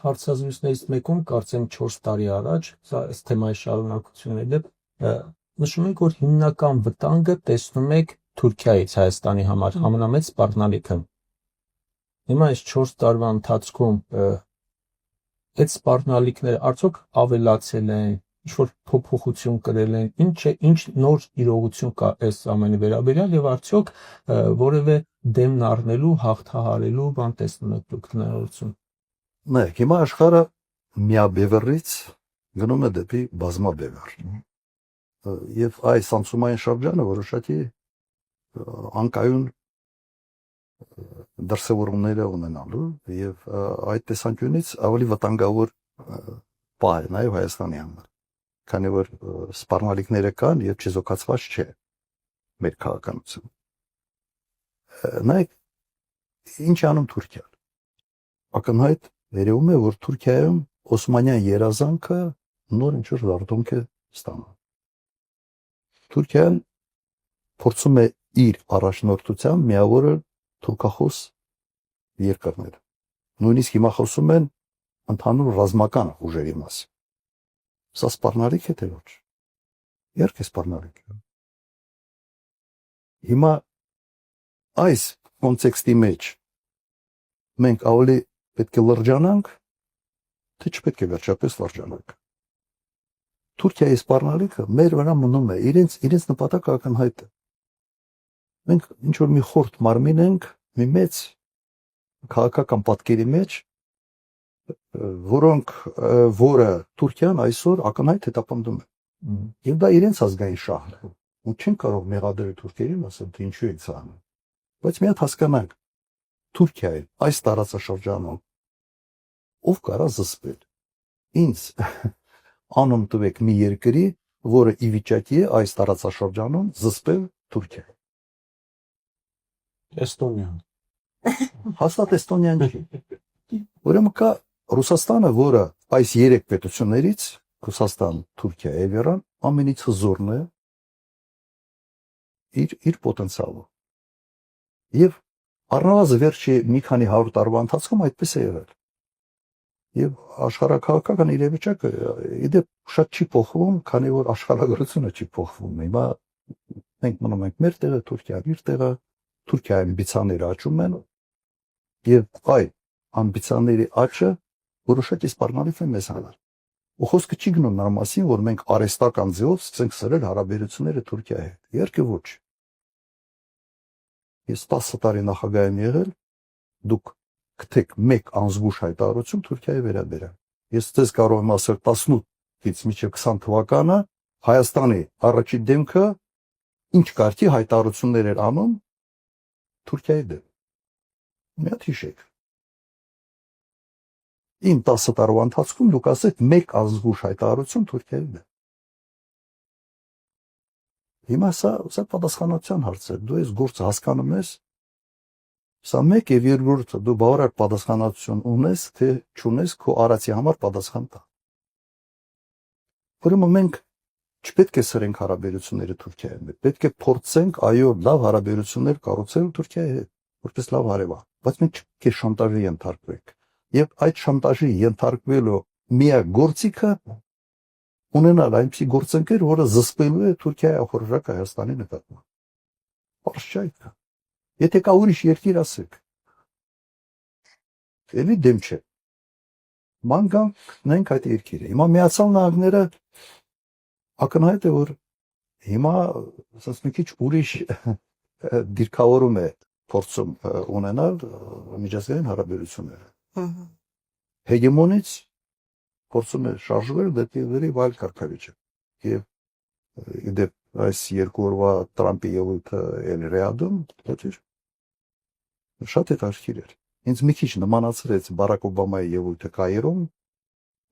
հարցազրույցներից մեկում, կարծեմ 4 տարի առաջ, սա այս թեմայի շարունակությունն է, նշում եք, որ հիմնական վտանգը տեսնում եք Թուրքիայից Հայաստանի համար ամենամեծ սպառնալիքը։ Հիմա այս 4 տարվա ընթացքում այդ սպառնալիքները արդյոք ավելացել են, ինչ-որ փոփոխություն կրել են, ինչ նոր իրողություն կա այս ամենի վերաբերյալ եւ արդյոք որևէ դեմն առնելու, հաղթահարելու բան տեսնում եք դուք հնարավորություն։ Նայեք, հիմա աշխարհը միաբևեռից գնում է դեպի բազմաբևեռ։ Եվ այս անցումային շրջանը որոշակի անկայուն դրսևորումներ ունենալու եւ այդ տեսանկյունից ավելի վտանգավոր պահ է նաեւ Հայաստանի համար, քանի որ սպառնալիքները կան եւ չեզոքացված չէ մեր քաղաքականությունը։ Նայեք, ինչ անում Թուրքիան։ Ակնհայտ երևում է, որ Թուրքիայում Օսմանյան երազանքը նոր ինչ-որ զարգոնք է ստանում։ Թուրքիան փորձում է իր առաջնորդությամբ միավորել թուրքախոս երկրները։ Նույնիսկ հիմա խոսում են ընդհանուր ռազմական ուժերի մասին։ Սա սպառնալիք է թե ոչ։ Իհարկե սպառնալիք է։ Հիմա այս կոնտեքստի մեջ մենք ավելի պետք է լրջանանք, թե չպետք է վերջապես լրջանանք։ Թուրքիայի սպառնալիքը մեր վրա մնում է, իրենց նպատակը ակնհայտ է։ Մենք ինչ որ մի խորտ մարմին ենք, մի մեծ քաղաքական պատկերի մեջ, որը Թուրքիան այսօր ակնհայտ հետապնդում է։ Եվ դա իրենց ազգային շահն է։ Ու չեն կարող մեղադրել թուրքերին, ասել թե ինչու եք սա անում։ Բայց մի հատ հասկանանք, Թուրքիայի այս տարածաշրջանում ով կարա զսպել։ Ինձ անուն տվեք մի երկրի, որը ի վիճակի է այս տարածաշրջանում զսպել Թուրքիայի։ Էստոնիան։ Հաստատ Էստոնիան չի։ Ուրեմն կա Ռուսաստանը, որը այս 3 պետություններից Ռուսաստան, Թուրքիա եւ Իրան ամենից հզորն է իր պոտենցիալով։ Եվ առնվազն վերջի մի քանի 100 տարվա ընթացքում այդպես է եղել։ Եվ աշխարհակաղակական իրավիճակը իդեպ շատ չի փոխվում, քանի որ աշխարհագրությունը չի փոխվում։ Հիմա մենք մնում ենք մեր տեղը, Թուրքիան իր տեղը, Թուրքիայի ամբիցիաները աճում են եւ այ ամբիցիաների աճը որոշակի սպառնալիք է մեզ համար։ Ու խոսքը չի գնում նրա մասին, որ մենք արհեստական ձևով սկսենք սրել հարաբերությունները Թուրքիայի հետ։ Իհարկե ոչ։ Ես 10 տարի նախագահ եմ եղել, դուք գտեք մեկ անզգույշ հայտարարություն Թուրքիայի վերաբերյալ։ Ես ձեզ կարող եմ ասել 18-ից մինչև 20 թվականը Հայաստանի առաջին դեմքը ինչ կարգի հայտարարություններ էր անում Թուրքիայի դեմ։ Մի հատ հիշեք։ Իմ 10 տարվա ընթացքում դուք ասեք մեկ ազգուշ հայտարարություն Թուրքիայի դեմ։ Հիմա սա պատասխանատվության հարց է։ Դու այս գործը հասկանում ես։ Սա մեկ եւ երկրորդը դու բավարար պատասխանատվություն ունես, թե չունես քո արածի համար պատասխան տա։ Ուրեմն մենք չպետք է սրենք հարաբերությունները Թուրքիայի հետ։ Պետք է փորձենք այո լավ հարաբերություններ կառուցել Թուրքիայի հետ, որպես լավ հարևան, բայց մենք չպետք է շանտաժի ենթարկվենք։ Եվ այդ շանտաժի ենթարկվելու միակ գործիքը ունենալ այնպիսի գործընկեր, որը զսպելու է Թուրքիայի ախորժակը Հայաստանի նկատմամբ։ Պարզ չէ դա։ Եթե կա ուրիշ երկիր, ասեք։ Էլի դեմ չէ։ Մանգանք նենք այդ երկիրը։ Հիմա Միացյալ Նահանգները ակնհայտ է, որ հիմա ասած մի քիչ ուրիշ դիրքավորում է փորձում ունենալ միջազգային հարաբերությունները։ Հեգեմոնից փորձում է շարժվել դեպի այլ կարգավիճակ։ Եվ դեպ այս 2 օրվա Տրամպի ելույթը Ռիադում շատ հետաքրքիր էր։ Ինձ մի քիչ նմանացրեց Բարակ Օբամայի ելույթը Կայրոում,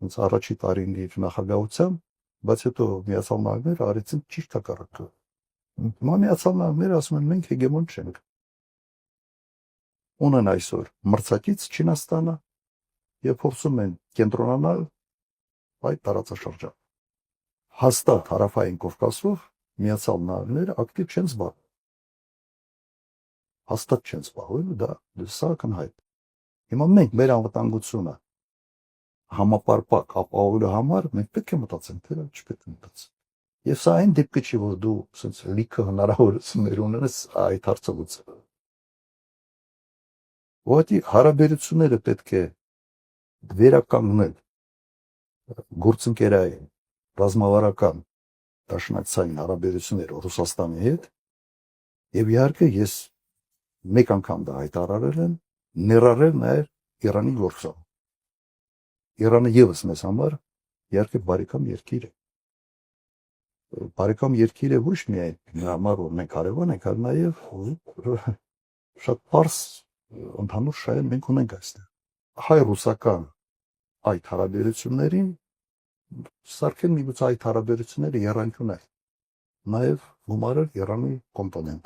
ինձ առաջի տարին իր նախագահությամբ, բայց հետո Միացյալ Նահանգները արեցին ճիշտ հակառակը։ Հիմա Միացյալ Նահանգները ասում են մենք հեգեմոն չենք։ Ունեն այսօր մրցակից Չինաստանը եւ փորձում են կենտրոնանալ այդ տարածաշրջանում։ Հաստատ հարավային Կովկասով Միացյալ Նահանգները ակտիվ չեն զբաղվում։ Հաստատ չեն զբաղվում, դա սա ակնհայտ։ Հիմա մենք մեր անվտանգությունը համապարփակ ապահովելու համար մենք պետք է մտածենք, թե չպետք է մտածենք։ Եվ սա այն դեպքը չի, որ դու ասենց լիքը հնարավորություններ ունես այդ հարցը լուծելու։ Որտի հարաբերությունները պետք է վերականգնել գործընկերային, ռազմավարական, դաշնակցային հարաբերություններ Ռուսաստանի հետ, եւ իհարկե ես մեկ անգամ դա հայտարարել եմ, ներառել նաեւ Իրանի գործը։ Իրանը եւս մեզ համար իհարկե բարեկամ երկիր է։ Բարեկամ երկիր է ոչ միայն նրա համար, որ մենք հարևան ենք, այլ նաեւ շատ པարս ընդհանուր շահեր մենք ունենք այստեղ։ Հայ-ռուսական այդ հարաբերություններին սարքել միգուցե այդ հարաբերությունները եռանկյուն է, նաև գումարել Իրանի կոմպոնենտը։